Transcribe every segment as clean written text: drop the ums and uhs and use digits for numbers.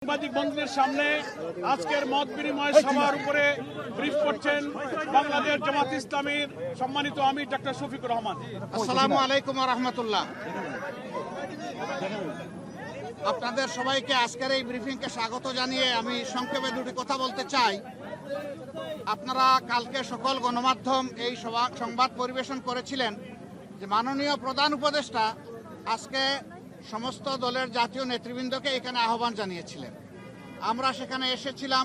সাংবাদিক বন্ধুদের সামনে আজকের মত বিনিময় সভার উপরে ব্রিফ করছেন বাংলাদেশ জামাত ইসলামীর সম্মানিত আমির ডক্টর শফিকুর রহমান। আসসালামু আলাইকুম ওয়া রাহমাতুল্লাহ। আপনাদের সবাইকে আজকের এই ব্রিফিংকে স্বাগত জানিয়ে আমি সংক্ষেপে দুটি কথা বলতে চাই। আপনারা কালকে সকল গণমাধ্যম এই সংবাদ পরিবেশন করেছিলেন যে মাননীয় প্রধান উপদেষ্টা আজকে সমস্ত দলের জাতীয় নেতৃবৃন্দকে এখানে আহ্বান জানিয়েছিলেন। আমরা সেখানে এসেছিলাম।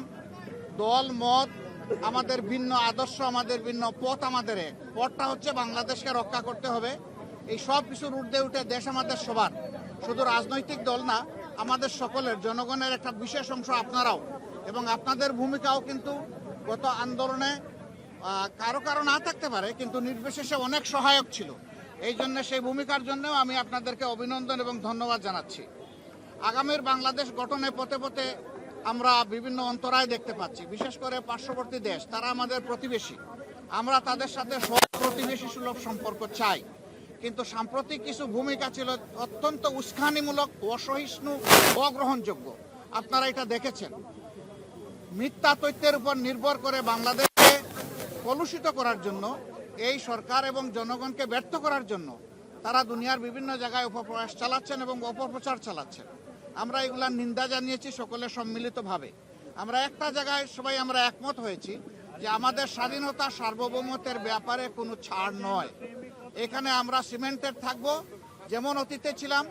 দল মত আমাদের ভিন্ন, আদর্শ আমাদের ভিন্ন, পথ আমাদের এক। পথটা হচ্ছে বাংলাদেশকে রক্ষা করতে হবে। এই সব কিছুর ঊর্ধ্বে উঠে দেশ আমাদের সবার, শুধু রাজনৈতিক দল না, আমাদের সকলের, জনগণের একটা বিশেষ অংশ আপনারাও, এবং আপনাদের ভূমিকাও কিন্তু গত আন্দোলনে কারো কারো না থাকতে পারে, কিন্তু নির্বিশেষে অনেক সহায়ক ছিল। এই জন্য সেই ভূমিকার জন্যও আমি আপনাদেরকে অভিনন্দন এবং ধন্যবাদ জানাচ্ছি। আগামীর বাংলাদেশ গঠনে পথে পথে আমরা বিভিন্ন অন্তরায় দেখতে পাচ্ছি। বিশেষ করে পার্শ্ববর্তী দেশ, তারা আমাদের প্রতিবেশী। আমরা তাদের সাথে প্রতিবেশী সুলভ সম্পর্ক চাই, কিন্তু সাম্প্রতিক কিছু ভূমিকা ছিল অত্যন্ত উস্কানিমূলক, অসহিষ্ণু, অগ্রহণযোগ্য। আপনারা এটা দেখেছেন। মিথ্যা তথ্যের উপর নির্ভর করে বাংলাদেশকে কলুষিত করার জন্য, এই সরকার এবং জনগণকে ব্যর্থ করার জন্য তারা দুনিয়ার বিভিন্ন জায়গায় অপপ্রয়াস চালাচ্ছেন এবং অপপ্রচার চালাচ্ছেন। আমরা এগুলার নিন্দা জানিয়েছি সকলে সম্মিলিতভাবে। আমরা একটা জায়গায় সবাই আমরা একমত হয়েছি যে আমাদের স্বাধীনতা সার্বভৌমত্বের ব্যাপারে কোনো ছাড় নয়। এখানে আমরা সিমেন্টেড থাকবো, যেমন অতীতে ছিলাম,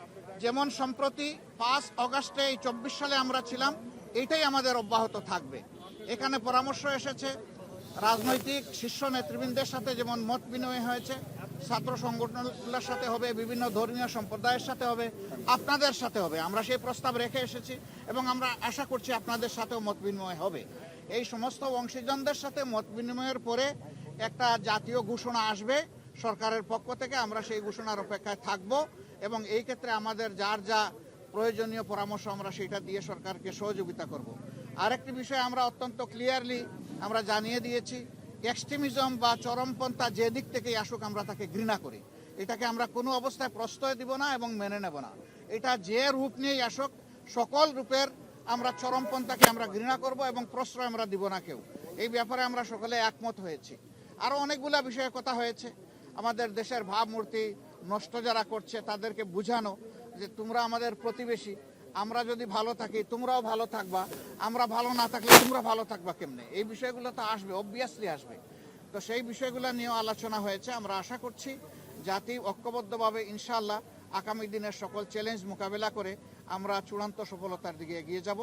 যেমন সম্প্রতি 5 অগাস্টে এই 24 সালে আমরা ছিলাম, এইটাই আমাদের অব্যাহত থাকবে। এখানে পরামর্শ এসেছে রাজনৈতিক শীর্ষ নেতৃবৃন্দের সাথে, যেমন মত বিনিময় হয়েছে, ছাত্র সংগঠনগুলোর সাথে হবে, বিভিন্ন ধর্মীয় সম্প্রদায়ের সাথে হবে, আপনাদের সাথে হবে। আমরা সেই প্রস্তাব রেখে এসেছি এবং আমরা আশা করছি আপনাদের সাথেও মত বিনিময় হবে। এই সমস্ত অংশীজনদের সাথে মত বিনিময়ের পরে একটা জাতীয় ঘোষণা আসবে সরকারের পক্ষ থেকে। আমরা সেই ঘোষণার অপেক্ষায় থাকব এবং এই ক্ষেত্রে আমাদের যার যা প্রয়োজনীয় পরামর্শ আমরা সেটা দিয়ে সরকারকে সহযোগিতা করব। আরেকটি বিষয় আমরা অত্যন্ত ক্লিয়ারলি আমরা জানিয়ে দিয়েছি, এক্সট্রিমিজম বা চরমপন্থা যে দিক থেকেই আসুক আমরা তাকে ঘৃণা করি। এটাকে আমরা কোনো অবস্থায় প্রশ্রয় দিব না এবং মেনে নেব না। এটা যে রূপ নিয়েই আসুক, সকল রূপের আমরা চরমপন্থাকে আমরা ঘৃণা করব এবং প্রশ্রয় আমরা দিব না কেউ। এই ব্যাপারে আমরা সকলে একমত হয়েছি। আরও অনেকগুলা বিষয়ে কথা হয়েছে। আমাদের দেশের ভাবমূর্তি নষ্ট যারা করছে তাদেরকে বুঝানো যে তোমরা আমাদের প্রতিবেশী, আমরা যদি ভালো থাকি তোমরাও ভালো থাকবা, আমরা ভালো না থাকলে তোমরা ভালো থাকবা কেমনে। এই বিষয়গুলো তো আসবে, অবভিয়াসলি আসবে। তো সেই বিষয়গুলো নিয়েও আলোচনা হয়েছে। আমরা আশা করছি জাতি ঐক্যবদ্ধভাবে ইনশাআল্লাহ আগামী দিনের সকল চ্যালেঞ্জ মোকাবেলা করে আমরা চূড়ান্ত সফলতার দিকে এগিয়ে যাব।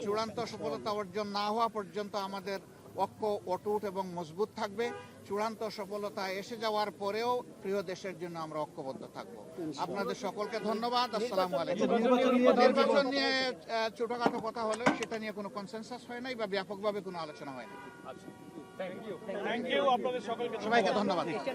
চূড়ান্ত সফলতা অর্জন না হওয়া পর্যন্ত আমাদের ঐক্য অটুট এবং মজবুত থাকবে। চূড়ান্ত সফলতা এসে যাওয়ার পরেও প্রিয় দেশের জন্য আমরা ঐক্যবদ্ধ থাকব। আপনাদের সকলকে ধন্যবাদ। আসসালামু আলাইকুম। নির্বাচন নিয়ে ছোটখাটো কথা হলেও সেটা নিয়ে কোনো কনসেনসাস হয় নাই বা ব্যাপকভাবে কোনো আলোচনা হয় না। Thank you. আপনাদের সকলকে সবাইকে ধন্যবাদ।